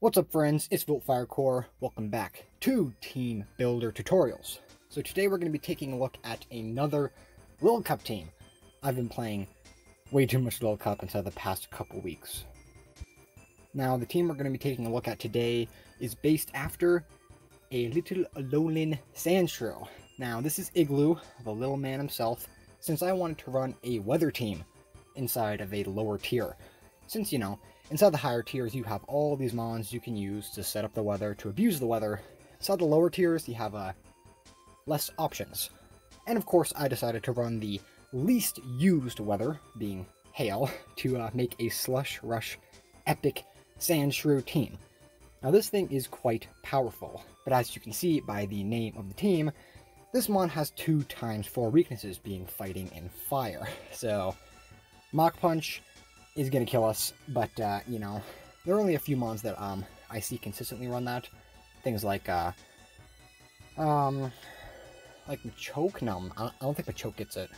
What's up friends, it's Voltfire Core. Welcome back to Team Builder Tutorials. So today we're going to be taking a look at another Lil Cup team. I've been playing way too much Lil Cup inside the past couple weeks. Now the team we're going to be taking a look at today is based after a little Alolan Sandshrew. Now this is Igloo, the little man himself, since I wanted to run a weather team inside of a lower tier. Since, you know, inside the higher tiers, you have all these mons you can use to set up the weather, to abuse the weather. Inside the lower tiers, you have less options. And of course, I decided to run the least used weather, being hail, to make a Slush Rush epic Sandshrew team. Now this thing is quite powerful, but as you can see by the name of the team, this mon has 2 times 4 weaknesses, being fighting and fire. So, Mach Punch is gonna kill us, but you know, there are only a few mons that I see consistently run that. Things like Machoke. No, I don't think Machoke gets it.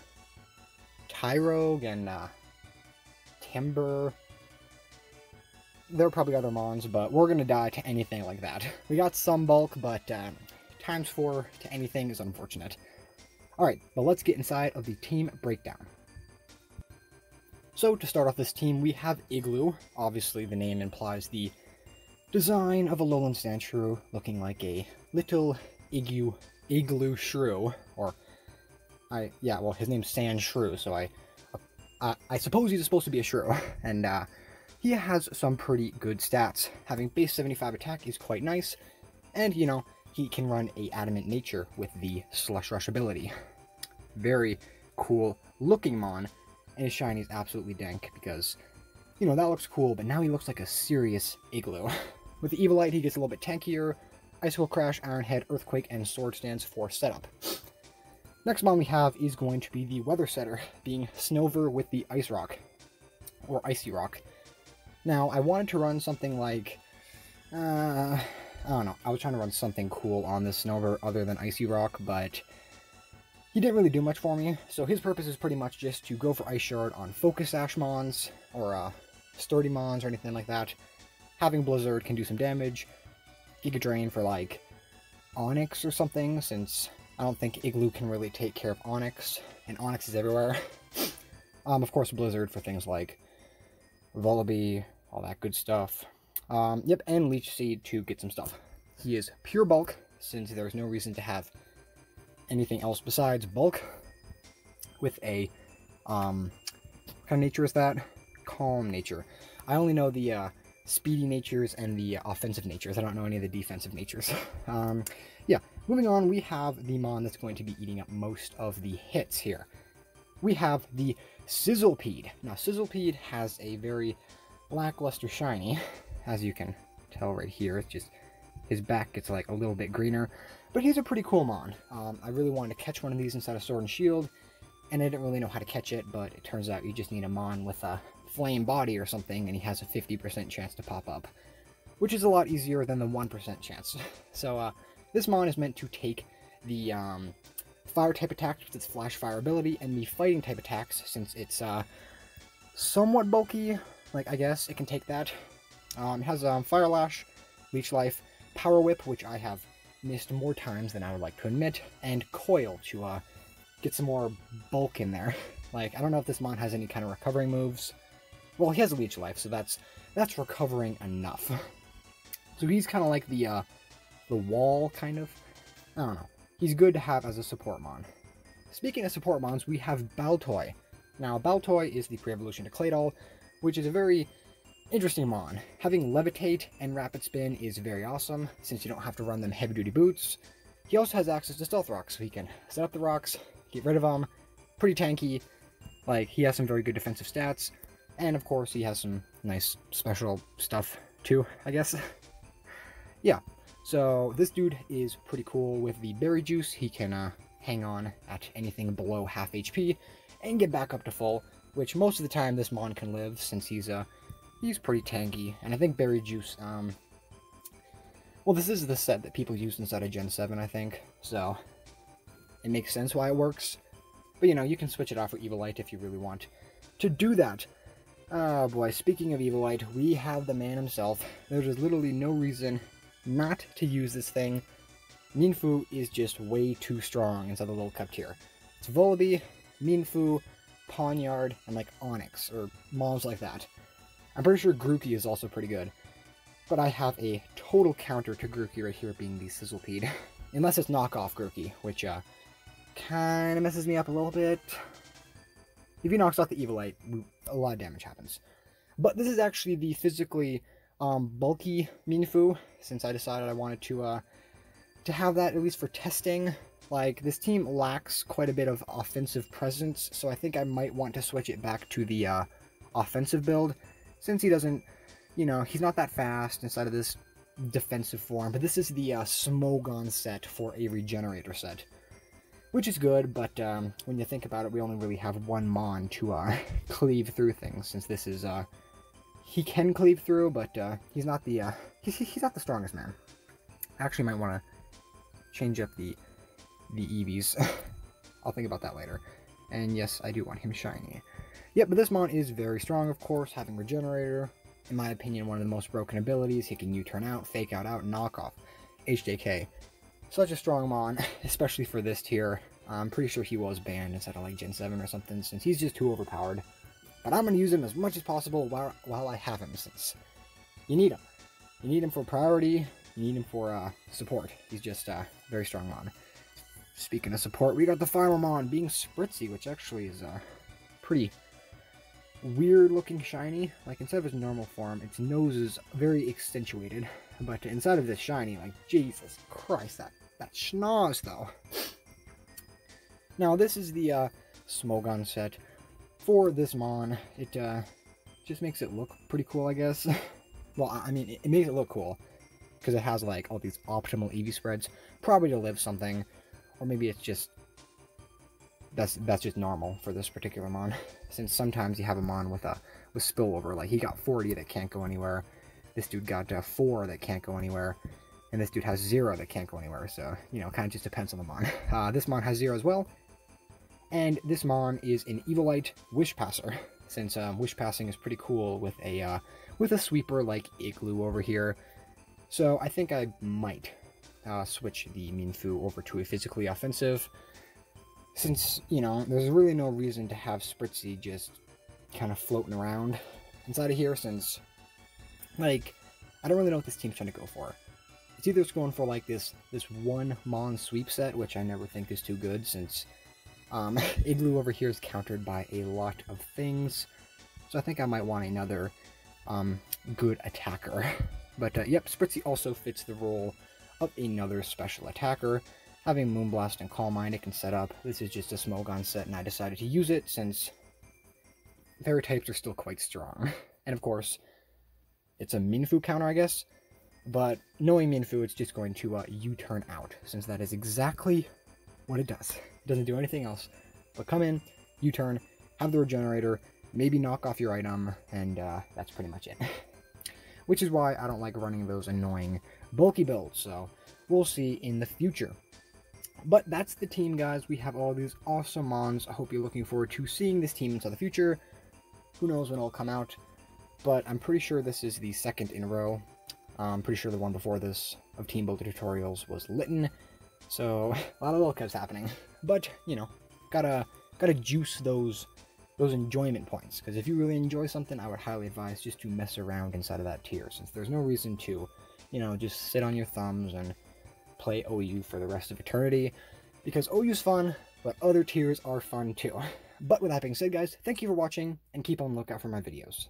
Tyrogue and Timber. There are probably other mons, but we're gonna die to anything like that. We got some bulk, but times 4 to anything is unfortunate. Alright, but let's get inside of the team breakdown. So, to start off this team, we have Igloo. Obviously, the name implies the design of a Alolan Sandshrew, looking like a little Igloo Shrew, or, well, his name's Sandshrew, so I suppose he's supposed to be a shrew, and, he has some pretty good stats. Having base 75 attack is quite nice, and, you know, he can run a Adamant Nature with the Slush Rush ability. Very cool looking mon. And his shiny is absolutely dank because, you know, that looks cool, but now he looks like a serious Igloo. With the Evilite, he gets a little bit tankier. Icicle Crash, Iron Head, Earthquake, and Sword Stance for setup. Next mon we have is going to be the Weather Setter, being Snover with the Ice Rock, or Icy Rock. Now, I wanted to run something like, I don't know, I was trying to run something cool on this Snover other than Icy Rock, but he didn't really do much for me, so his purpose is pretty much just to go for Ice Shard on Focus Sash mons, or Sturdy mons, or anything like that. Having Blizzard can do some damage. Giga Drain for, like, Onix or something, since I don't think Igloo can really take care of Onix, and Onix is everywhere. Of course, Blizzard for things like Vullaby, all that good stuff. Yep, and Leech Seed to get some stuff. He is pure bulk, since there's no reason to have anything else besides bulk, with a what kind of nature is that? Calm nature. I only know the speedy natures and the offensive natures. I don't know any of the defensive natures. Yeah, moving on, we have the mon that's going to be eating up most of the hits here. We have the Sizzlipede. Now, Sizzlipede has a very lackluster shiny, as you can tell right here. It's just his back gets like a little bit greener. But he's a pretty cool mon. I really wanted to catch one of these inside of Sword and Shield, and I didn't really know how to catch it, but it turns out you just need a mon with a flame body or something, and he has a 50% chance to pop up, which is a lot easier than the 1% chance. So this mon is meant to take the fire type attacks with its Flash Fire ability, and the fighting type attacks, since it's somewhat bulky, like I guess it can take that. It has Fire Lash, Leech Life, Power Whip, which I have missed more times than I would like to admit, and Coil to get some more bulk in there. Like, I don't know if this mon has any kind of recovering moves. Well, he has a Leech Life, so that's recovering enough. So he's kind of like the wall, kind of. I don't know. He's good to have as a support mon. Speaking of support mons, we have Baltoy. Now, Baltoy is the pre-evolution to Claydol, which is a very interesting mon. Having Levitate and Rapid Spin is very awesome, since you don't have to run them heavy-duty boots. He also has access to Stealth Rocks, so he can set up the rocks, get rid of them. Pretty tanky. Like, he has some very good defensive stats. And, of course, he has some nice special stuff, too, I guess. Yeah, so this dude is pretty cool. With the Berry Juice, he can hang on at anything below half HP and get back up to full, which most of the time this mon can live, since he's pretty tanky, and I think Berry Juice, well, this is the set that people use inside of Gen 7, I think, so it makes sense why it works. But, you know, you can switch it off for Evilite if you really want to do that. Oh boy, speaking of Evilite, we have the man himself. There's literally no reason not to use this thing. Minfu is just way too strong inside the little cup tier. It's Volibee, Minfu, Pawniard, and like Onyx, or mons like that. I'm pretty sure Grookey is also pretty good. But I have a total counter to Grookey right here being the Sizzlipede. Unless it's knockoff Grookey, which kind of messes me up a little bit. If he knocks off the Evilite, a lot of damage happens. But this is actually the physically bulky Minfu, since I decided I wanted to have that at least for testing. Like, this team lacks quite a bit of offensive presence, so I think I might want to switch it back to the offensive build, since he doesn't, you know, he's not that fast inside of this defensive form. But this is the Smogon set for a regenerator set, which is good, but when you think about it, we only really have one Mon to cleave through things, since this is, he can cleave through, but he's not the, he's not the strongest man. I actually might want to change up the EVs. I'll think about that later. And yes, I do want him shiny. Yep, but this Mon is very strong, of course, having Regenerator. In my opinion, one of the most broken abilities. He can U-turn out, fake out, knock off. HJK. Such a strong Mon, especially for this tier. I'm pretty sure he was banned instead of like Gen 7 or something, since he's just too overpowered. But I'm going to use him as much as possible while I have him, since you need him. You need him for priority, you need him for support. He's just very strong Mon. Speaking of support, we got the final Mon being Spritzee, which actually is pretty weird looking shiny. Like, instead of his normal form, its nose is very accentuated. But inside of this shiny, like, Jesus Christ, that schnoz, though. Now, this is the Smogon set for this Mon. It just makes it look pretty cool, I guess. Well, I mean, it makes it look cool, because it has, like, all these optimal EV spreads, probably to live something, or maybe it's just, that's just normal for this particular Mon, since sometimes you have a Mon with spillover, like, he got 40 that can't go anywhere, this dude got 4 that can't go anywhere, and this dude has 0 that can't go anywhere, so, you know, kind of just depends on the Mon. This Mon has 0 as well, and this Mon is an Evilite Wish Passer, since Wish Passing is pretty cool with a sweeper like Igloo over here. So I think I might switch the Minfu over to a physically offensive, since, you know, there's really no reason to have Spritzee just kind of floating around inside of here, since, like, I don't really know what this team's trying to go for. It's either it's going for, like, this one Mon sweep set, which I never think is too good, since Igloo over here is countered by a lot of things, so I think I might want another good attacker. But yep, Spritzee also fits the role of another special attacker. Having Moonblast and Calm Mind it can set up. This is just a Smogon set, and I decided to use it since their types are still quite strong. And of course, it's a Minfu counter, I guess, but knowing Minfu, it's just going to U-turn out, since that is exactly what it does. It doesn't do anything else but come in, U-turn, have the Regenerator, maybe knock off your item, and that's pretty much it. Which is why I don't like running those annoying bulky builds, so we'll see in the future. But that's the team, guys. We have all these awesome Mons. I hope you're looking forward to seeing this team into the future. Who knows when it'll come out, but I'm pretty sure this is the second in a row. I'm pretty sure the one before this of Team Builder Tutorials was Litten, so a lot of little cuts happening. But, you know, gotta juice those enjoyment points, because if you really enjoy something, I would highly advise just to mess around inside of that tier, since there's no reason to, you know, just sit on your thumbs and play OU for the rest of eternity, because OU's fun, but other tiers are fun too. But with that being said, guys, thank you for watching, and keep on the lookout for my videos.